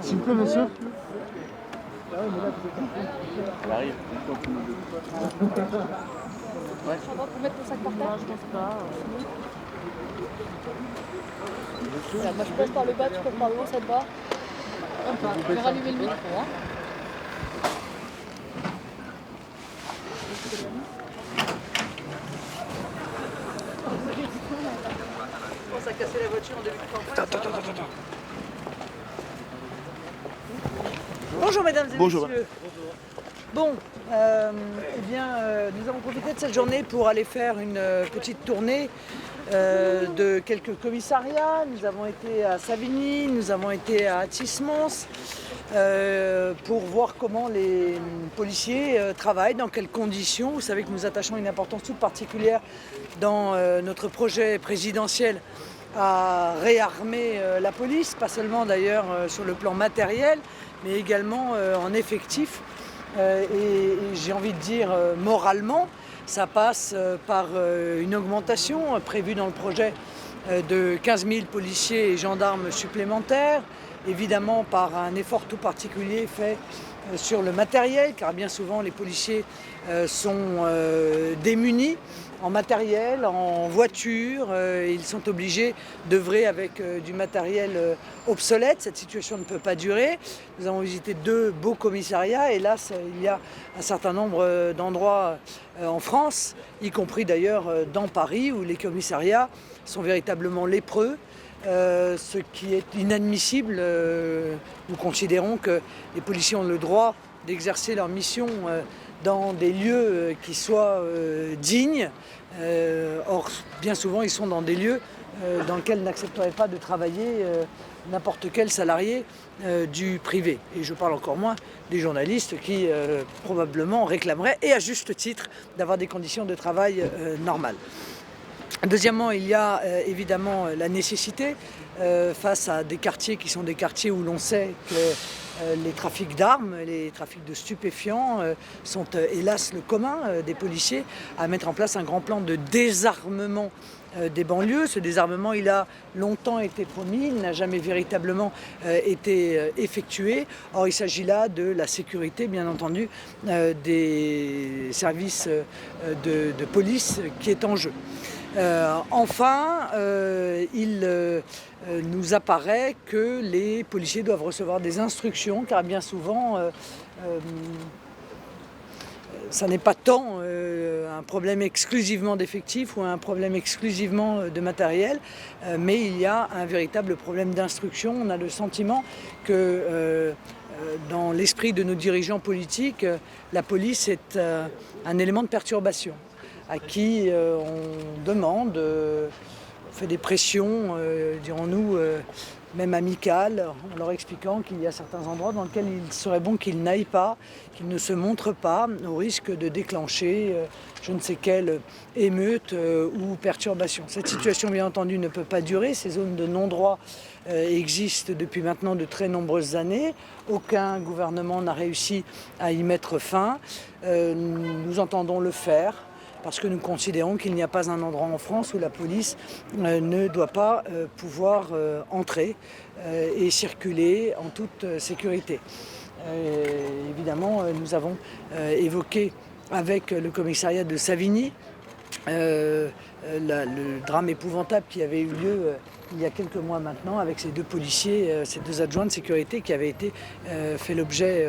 S'il vous plaît, monsieur. Il arrive. Ouais. Pour mettre ton sac par terre, je pense pas. Voilà, moi je passe par le bas, tu passes par le haut, ça te va? Je vais rallumer le micro. Hein. Je pense à casser la voiture en début de campagne. Attends. Bonjour mesdames et Bonjour. messieurs. Bon, nous avons profité de cette journée pour aller faire une petite tournée de quelques commissariats. Nous avons été à Savigny, nous avons été à Athis-Mons pour voir comment les policiers travaillent, dans quelles conditions. Vous savez que nous attachons une importance toute particulière dans notre projet présidentiel à réarmer la police, pas seulement d'ailleurs sur le plan matériel, mais également en effectif. Et j'ai envie de dire moralement, ça passe par une augmentation prévue dans le projet de 15 000 policiers et gendarmes supplémentaires, évidemment par un effort tout particulier fait sur le matériel, car bien souvent les policiers sont démunis en matériel, en voiture, ils sont obligés d'œuvrer avec du matériel obsolète. Cette situation ne peut pas durer. Nous avons visité 2 beaux commissariats. Hélas, il y a un certain nombre d'endroits en France, y compris d'ailleurs dans Paris, où les commissariats sont véritablement lépreux. Ce qui est inadmissible. Nous considérons que les policiers ont le droit d'exercer leur mission dans des lieux qui soient dignes. Or, bien souvent, ils sont dans des lieux dans lesquels n'accepterait pas de travailler n'importe quel salarié du privé. Et je parle encore moins des journalistes qui probablement réclameraient, et à juste titre, d'avoir des conditions de travail normales. Deuxièmement, il y a évidemment la nécessité, face à des quartiers qui sont des quartiers où l'on sait que les trafics d'armes, les trafics de stupéfiants sont hélas le commun des policiers, à mettre en place un grand plan de désarmement des banlieues. Ce désarmement, il a longtemps été promis, il n'a jamais véritablement été effectué. Or, il s'agit là de la sécurité, bien entendu, des services de police qui est en jeu. Enfin, il nous apparaît que les policiers doivent recevoir des instructions, car bien souvent, ça n'est pas tant un problème exclusivement d'effectifs ou un problème exclusivement de matériel, mais il y a un véritable problème d'instruction. On a le sentiment que dans l'esprit de nos dirigeants politiques, la police est un élément de perturbation, à qui on demande, on fait des pressions, dirons-nous, même amicales, en leur expliquant qu'il y a certains endroits dans lesquels il serait bon qu'ils n'aillent pas, qu'ils ne se montrent pas, au risque de déclencher je ne sais quelle émeute ou perturbation. Cette situation, bien entendu, ne peut pas durer. Ces zones de non-droit existent depuis maintenant de très nombreuses années. Aucun gouvernement n'a réussi à y mettre fin. Nous entendons le faire, parce que nous considérons qu'il n'y a pas un endroit en France où la police ne doit pas pouvoir entrer et circuler en toute sécurité. Évidemment, nous avons évoqué avec le commissariat de Savigny le drame épouvantable qui avait eu lieu il y a quelques mois maintenant avec ces 2 policiers, ces 2 adjoints de sécurité qui avaient été fait l'objet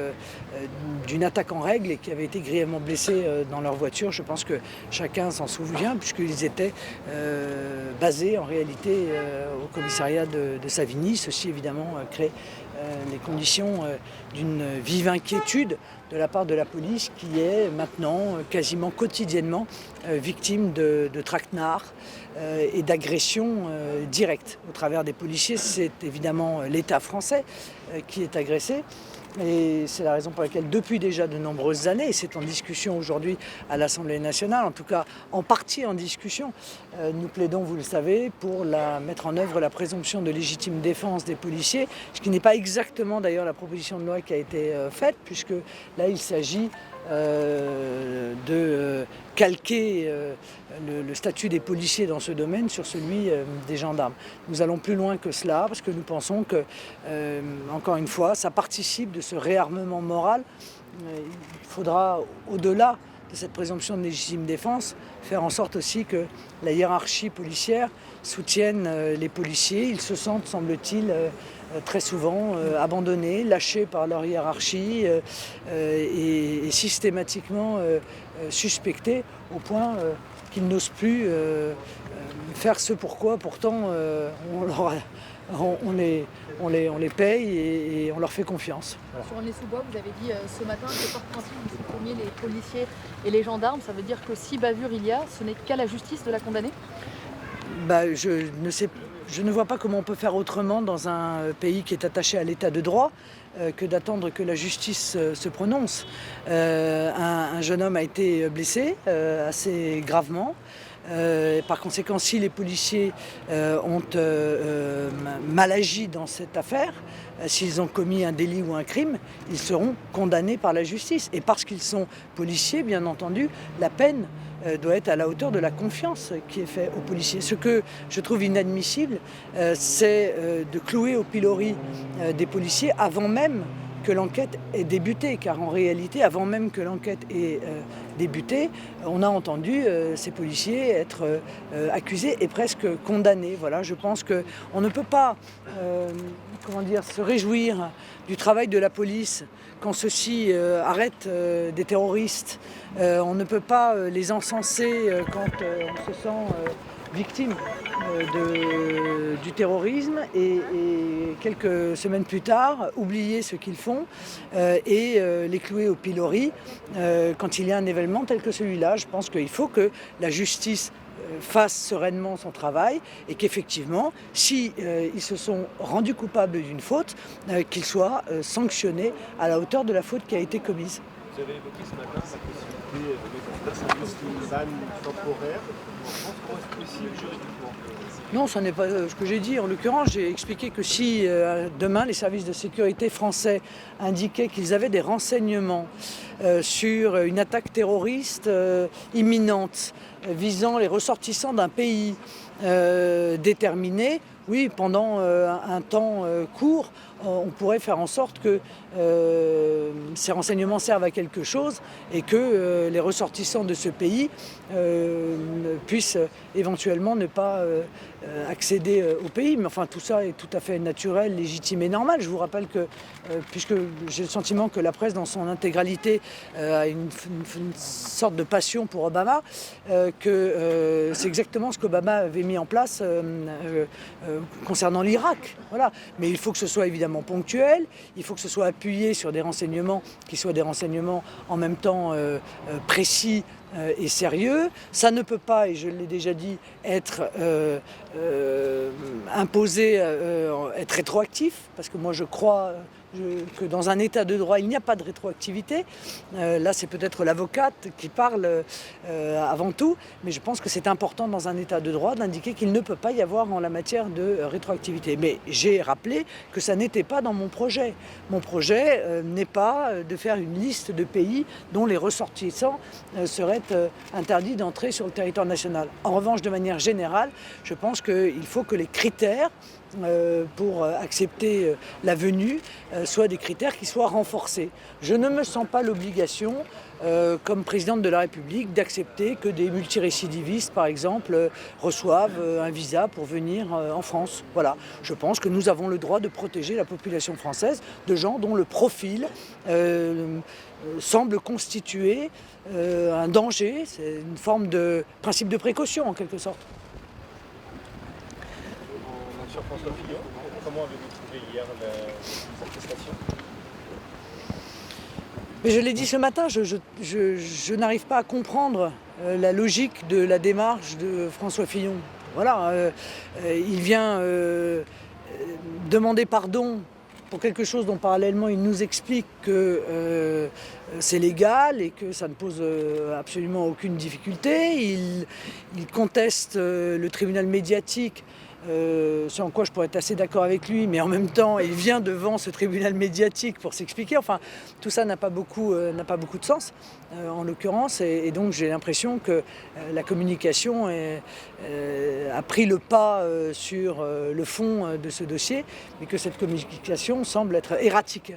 d'une attaque en règle et qui avaient été grièvement blessés dans leur voiture. Je pense que chacun s'en souvient puisqu'ils étaient basés en réalité au commissariat de Savigny. Ceci évidemment crée les conditions d'une vive inquiétude de la part de la police qui est maintenant quasiment quotidiennement victime de traquenards et d'agressions directes au travers des policiers. C'est évidemment l'État français qui est agressé. Et c'est la raison pour laquelle, depuis déjà de nombreuses années, et c'est en discussion aujourd'hui à l'Assemblée nationale, en tout cas en partie en discussion, nous plaidons, vous le savez, pour mettre en œuvre la présomption de légitime défense des policiers, ce qui n'est pas exactement d'ailleurs la proposition de loi qui a été faite, puisque là il s'agit de calquer le statut des policiers dans ce domaine sur celui des gendarmes. Nous allons plus loin que cela parce que nous pensons que, encore une fois, ça participe de ce réarmement moral. Il faudra, au-delà de cette présomption de légitime défense, faire en sorte aussi que la hiérarchie policière soutienne les policiers. Ils se sentent, semble-t-il, très souvent abandonnés, lâchés par leur hiérarchie et systématiquement suspectés au point qu'ils n'osent plus faire ce pourquoi pourtant on les paye et on leur fait confiance. Voilà. Sur Aulnay-sous-Bois, vous avez dit ce matin que par principe vous supprimiez les policiers et les gendarmes. Ça veut dire que si bavure il y a, ce n'est qu'à la justice de la condamner ? Je ne vois pas comment on peut faire autrement dans un pays qui est attaché à l'état de droit que d'attendre que la justice se prononce. Un jeune homme a été blessé assez gravement. Par conséquent, si les policiers ont mal agi dans cette affaire, s'ils ont commis un délit ou un crime, ils seront condamnés par la justice. Et parce qu'ils sont policiers, bien entendu, la peine doit être à la hauteur de la confiance qui est faite aux policiers. Ce que je trouve inadmissible, c'est de clouer au pilori des policiers avant même que l'enquête ait débuté, car en réalité, avant même que l'enquête ait débuté, on a entendu ces policiers être accusés et presque condamnés. Voilà, je pense qu'on ne peut pas se réjouir du travail de la police quand ceux-ci arrêtent des terroristes. On ne peut pas les encenser quand on se sent victime du terrorisme et quelques semaines plus tard oublier ce qu'ils font et les clouer au pilori quand il y a un événement tel que celui-là. Je pense qu'il faut que la justice fasse sereinement son travail et qu'effectivement, si ils se sont rendus coupables d'une faute, qu'ils soient sanctionnés à la hauteur de la faute qui a été commise. Vous avez évoqué ce matin la possibilité de mettre en place un ban temporaire. En France, comment est-ce possible juridiquement ? Non, ce n'est pas ce que j'ai dit. En l'occurrence, j'ai expliqué que si demain les services de sécurité français indiquaient qu'ils avaient des renseignements sur une attaque terroriste imminente visant les ressortissants d'un pays déterminé, oui, pendant un temps court, on pourrait faire en sorte que ces renseignements servent à quelque chose et que les ressortissants de ce pays puissent éventuellement ne pas accéder au pays. Mais enfin, tout ça est tout à fait naturel, légitime et normal. Je vous rappelle que, puisque j'ai le sentiment que la presse dans son intégralité a une sorte de passion pour Obama, que c'est exactement ce qu'Obama avait mis en place concernant l'Irak. Voilà. Mais il faut que ce soit évidemment ponctuel, il faut que ce soit appuyé sur des renseignements qui soient des renseignements en même temps précis et sérieux. Ça ne peut pas, et je l'ai déjà dit, être imposé, être rétroactif, parce que moi je crois que dans un état de droit, il n'y a pas de rétroactivité. Là, c'est peut-être l'avocate qui parle avant tout, mais je pense que c'est important dans un état de droit d'indiquer qu'il ne peut pas y avoir en la matière de rétroactivité. Mais j'ai rappelé que ça n'était pas dans mon projet. Mon projet n'est pas de faire une liste de pays dont les ressortissants seraient interdits d'entrer sur le territoire national. En revanche, de manière générale, je pense qu'il faut que les critères pour accepter la venue soient des critères qui soient renforcés. Je ne me sens pas l'obligation, comme présidente de la République, d'accepter que des multirécidivistes, par exemple, reçoivent un visa pour venir en France. Voilà. Je pense que nous avons le droit de protéger la population française de gens dont le profil semble constituer un danger. C'est une forme de principe de précaution, en quelque sorte. Sur François Fillon, comment avez-vous trouvé hier sa prestation ? Mais je l'ai dit ce matin, je n'arrive pas à comprendre la logique de la démarche de François Fillon. Voilà, il vient demander pardon pour quelque chose dont parallèlement il nous explique que c'est légal et que ça ne pose absolument aucune difficulté. Il conteste le tribunal médiatique ce en quoi je pourrais être assez d'accord avec lui, mais en même temps, il vient devant ce tribunal médiatique pour s'expliquer. Enfin, tout ça n'a pas beaucoup de sens, en l'occurrence, et donc j'ai l'impression que la communication a pris le pas sur le fond de ce dossier, mais que cette communication semble être erratique.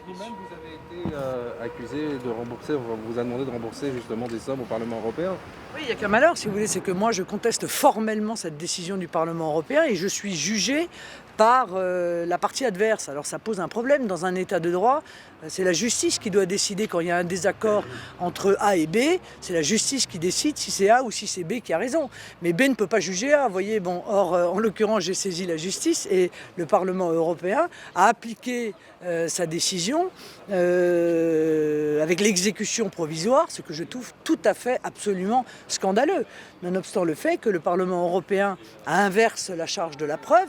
Vous-même, vous avez été accusé de rembourser, on vous a demandé de rembourser justement des sommes au Parlement européen. Oui, il n'y a qu'un malheur, si vous voulez, c'est que moi je conteste formellement cette décision du Parlement européen et je suis jugé par la partie adverse. Alors ça pose un problème dans un état de droit. C'est la justice qui doit décider quand il y a un désaccord entre A et B. C'est la justice qui décide si c'est A ou si c'est B qui a raison. Mais B ne peut pas juger A, vous voyez. Bon, or, en l'occurrence, j'ai saisi la justice et le Parlement européen a appliqué sa décision avec l'exécution provisoire, ce que je trouve tout à fait absolument scandaleux. Nonobstant le fait que le Parlement européen inverse la charge de la preuve,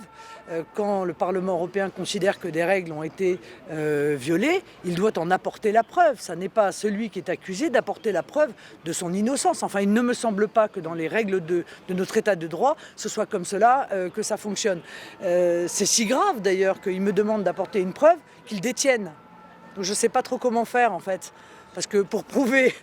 quand le Parlement européen considère que des règles ont été violées, il doit en apporter la preuve. Ça n'est pas à celui qui est accusé d'apporter la preuve de son innocence. Enfin, il ne me semble pas que dans les règles de notre état de droit, ce soit comme cela que ça fonctionne. C'est si grave d'ailleurs qu'il me demande d'apporter une preuve qu'il détienne. Donc je ne sais pas trop comment faire en fait. Parce que pour prouver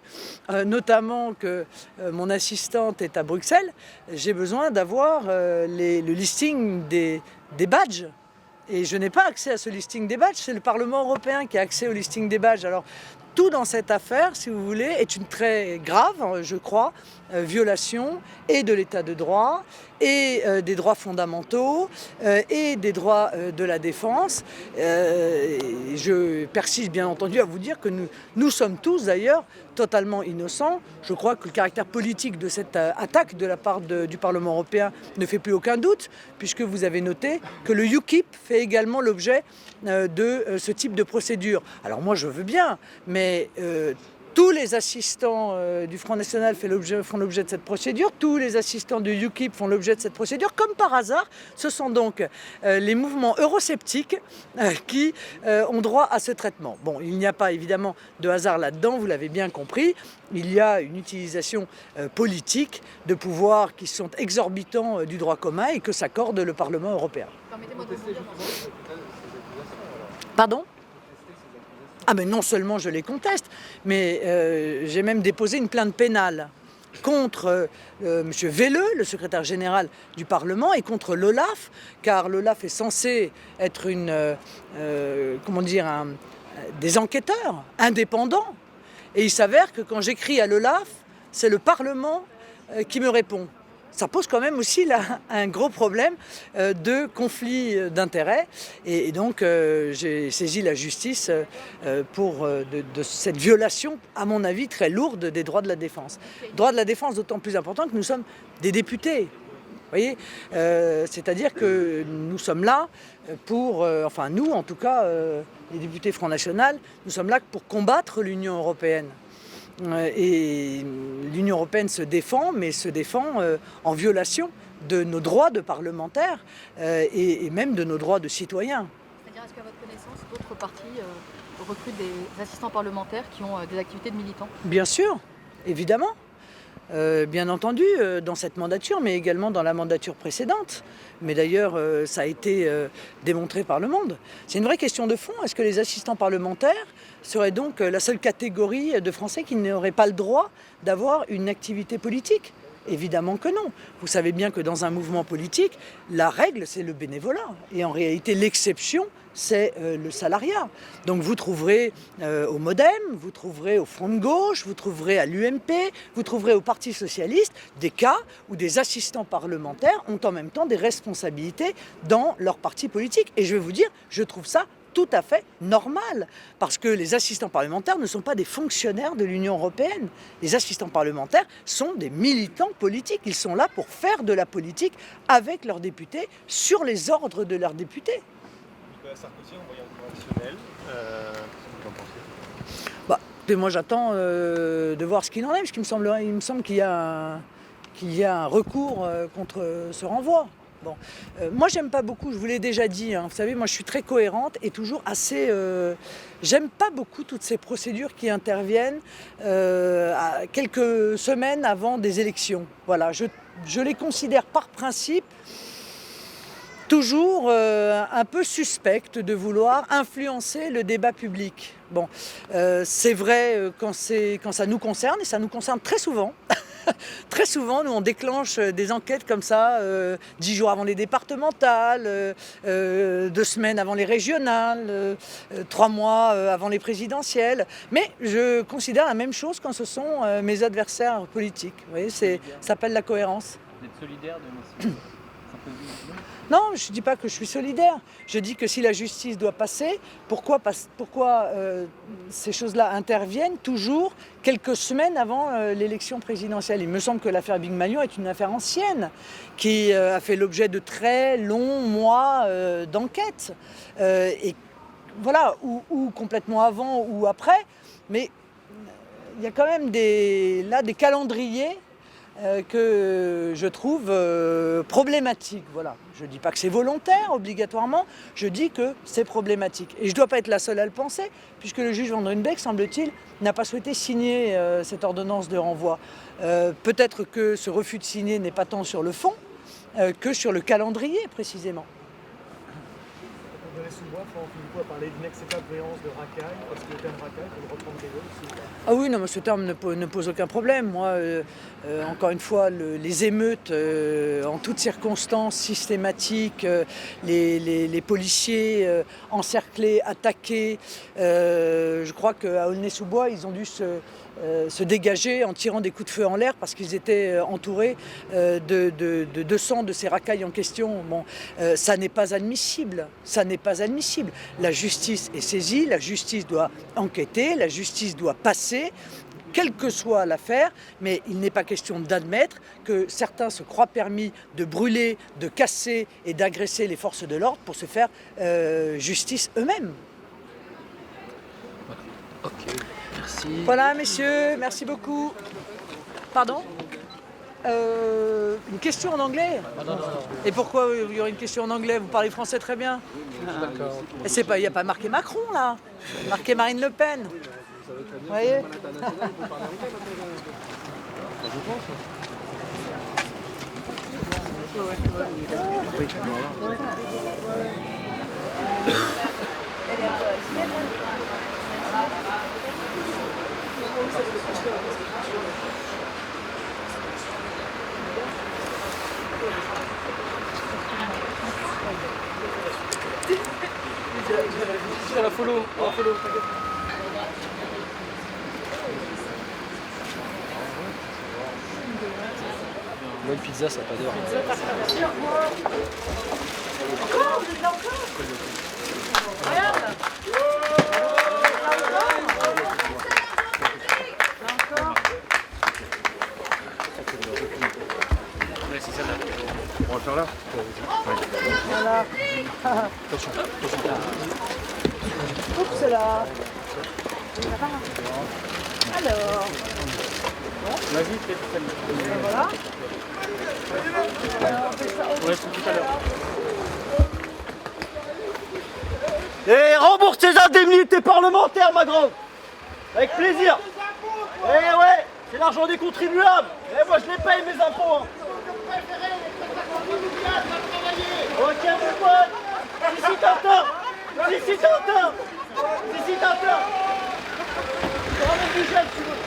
notamment que mon assistante est à Bruxelles, j'ai besoin d'avoir le listing des badges. Et je n'ai pas accès à ce listing des badges, c'est le Parlement européen qui a accès au listing des badges. Alors tout dans cette affaire, si vous voulez, est une très grave, je crois, violation et de l'état de droit, et des droits fondamentaux, et des droits de la défense. Je persiste bien entendu à vous dire que nous sommes tous d'ailleurs totalement innocents. Je crois que le caractère politique de cette attaque de la part du Parlement européen ne fait plus aucun doute, puisque vous avez noté que le UKIP fait également l'objet de ce type de procédure. Alors moi je veux bien, mais tous les assistants du Front National font l'objet de cette procédure, tous les assistants du UKIP font l'objet de cette procédure. Comme par hasard, ce sont donc les mouvements eurosceptiques qui ont droit à ce traitement. Bon, il n'y a pas évidemment de hasard là-dedans, vous l'avez bien compris. Il y a une utilisation politique de pouvoirs qui sont exorbitants du droit commun et que s'accorde le Parlement européen. Permettez-moi de rebondir dans ce- Pardon ? Ah mais non seulement je les conteste, mais j'ai même déposé une plainte pénale contre M. Welle, le secrétaire général du Parlement, et contre l'OLAF, car l'OLAF est censé être des enquêteurs indépendants. Et il s'avère que quand j'écris à l'OLAF, c'est le Parlement qui me répond. Ça pose quand même aussi là un gros problème de conflit d'intérêts. Et donc j'ai saisi la justice pour de cette violation, à mon avis, très lourde des droits de la défense. Droits de la défense d'autant plus important que nous sommes des députés. Vous voyez, c'est-à-dire que nous sommes là pour, enfin nous en tout cas, les députés Front National, nous sommes là pour combattre l'Union européenne. Et l'Union européenne se défend, mais se défend en violation de nos droits de parlementaires et même de nos droits de citoyens. C'est-à-dire, est-ce qu'à votre connaissance, d'autres partis recrutent des assistants parlementaires qui ont des activités de militants? Bien sûr, évidemment. Bien entendu, dans cette mandature, mais également dans la mandature précédente. Mais d'ailleurs, ça a été démontré par le monde. C'est une vraie question de fond. Est-ce que les assistants parlementaires seraient donc la seule catégorie de Français qui n'auraient pas le droit d'avoir une activité politique ? Évidemment que non. Vous savez bien que dans un mouvement politique, la règle, c'est le bénévolat. Et en réalité, l'exception, c'est le salariat. Donc vous trouverez au Modem, vous trouverez au Front de gauche, vous trouverez à l'UMP, vous trouverez au Parti socialiste des cas où des assistants parlementaires ont en même temps des responsabilités dans leur parti politique. Et je vais vous dire, je trouve ça tout à fait normal, parce que les assistants parlementaires ne sont pas des fonctionnaires de l'Union européenne. Les assistants parlementaires sont des militants politiques. Ils sont là pour faire de la politique avec leurs députés, sur les ordres de leurs députés. Nicolas Sarkozy a envoyé un correctionnel. Qu'est-ce que vous en pensez? Et moi j'attends de voir ce qu'il en est, parce qu'il me semble qu'il y a un recours contre ce renvoi. Bon. Moi j'aime pas beaucoup, je vous l'ai déjà dit, hein. Vous savez, moi je suis très cohérente et toujours assez... j'aime pas beaucoup toutes ces procédures qui interviennent à quelques semaines avant des élections. Voilà, je les considère par principe toujours un peu suspecte de vouloir influencer le débat public. Bon, c'est vrai quand ça nous concerne, et ça nous concerne très souvent. Très souvent, nous, on déclenche des enquêtes comme ça, 10 jours avant les départementales, 2 semaines avant les régionales, 3 mois avant les présidentielles. Mais je considère la même chose quand ce sont mes adversaires politiques. Vous voyez, ça s'appelle la cohérence. Vous êtes solidaire de M. Non, je ne dis pas que je suis solidaire. Je dis que si la justice doit passer, pourquoi ces choses-là interviennent toujours quelques semaines avant l'élection présidentielle? Il me semble que l'affaire Big Magnon est une affaire ancienne qui a fait l'objet de très longs mois d'enquête. Et voilà, ou complètement avant ou après. Mais il y a quand même des calendriers que je trouve problématique. Voilà. Je ne dis pas que c'est volontaire, obligatoirement, je dis que c'est problématique. Et je ne dois pas être la seule à le penser, puisque le juge Van Ruymbeck, semble-t-il, n'a pas souhaité signer cette ordonnance de renvoi. Peut-être que ce refus de signer n'est pas tant sur le fond que sur le calendrier, précisément. On a parlé d'inacceptable violence de racaille, parce que le terme racaille, il faut le reprendre aussi. Ah oui, non, mais ce terme ne pose aucun problème. Moi, encore une fois, les émeutes en toutes circonstances systématiques, les policiers encerclés, attaqués, je crois qu'à Aulnay-sous-Bois, ils ont dû se dégager en tirant des coups de feu en l'air parce qu'ils étaient entourés de 200 de ces racailles en question. Bon, ça n'est pas admissible. Ça n'est pas admissible. La justice est saisie, la justice doit enquêter, la justice doit passer, quelle que soit l'affaire, mais il n'est pas question d'admettre que certains se croient permis de brûler, de casser et d'agresser les forces de l'ordre pour se faire justice eux-mêmes. Ok, merci. Voilà, messieurs, merci beaucoup. Pardon ? Une question en anglais ? Non. Et pourquoi il y aurait une question en anglais ? Vous parlez français très bien. D'accord. Il n'y a pas marqué Macron, là. Marqué Marine Le Pen. Vous voyez ? À la follow, Moi, une pizza, ça n'a pas d'heure. On va le faire là. Voilà. Oups là. Alors. Vas-y, fais celle-là. Voilà. Ouais, c'est tout à l'heure. Et rembourse tes indemnités parlementaires, ma grande. Avec plaisir. Eh ouais, c'est l'argent des contribuables. Et moi, je les paye, mes impôts. Hein. Ok, mon pote. Ici, Tintin. Ici, Tintin. Ici, Tintin. Je ramène du gel, si tu veux.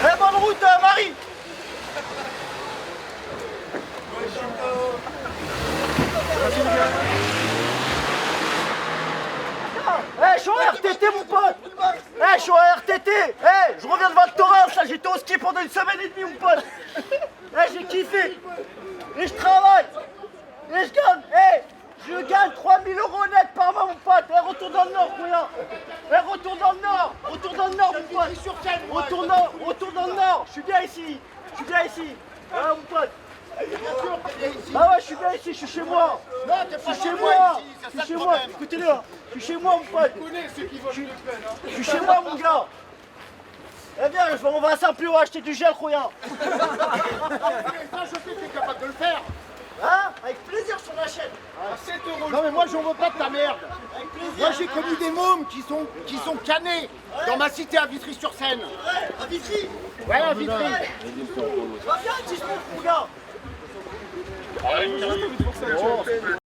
Eh, bonne route, Marie. Eh, je suis en RTT, mon pote. Eh, je suis en RTT. Eh, je reviens de Val Thorens, là, j'étais au ski pendant 1 semaine et demie, mon pote. Eh, j'ai kiffé. Et je travaille. Et je gagne. Eh, je gagne 3 000 € net par mois, mon pote. Eh, retourne dans le Nord, couillard. Eh, retourne dans le Nord. Retourne dans le Nord, mon pote. Retourne dans le Nord. Je suis bien ici. Je suis bien ici. Ah, mon pote. Ah ouais, je suis bien ici, je suis chez moi. Non, t'es pas Je suis chez chez moi. ici, Je suis chez moi. Écoutez-le. Je suis chez moi, mon pote. Je suis chez moi, mon gars. Eh bien, on va à Saint-Pio acheter du gel, rouillard. Ça, je sais que t'es capable de le faire. Hein? Avec plaisir sur la chaîne. À 7 €. Non, mais moi, j'en veux pas de ta merde. Avec plaisir. Moi, j'ai connu des mômes qui sont canés dans ma cité à Vitry-sur-Seine. Ouais, à Vitry. Ouais, à Vitry. Va bien, 10 minutes, mon gars. J'ai juste envie de forcer actualité.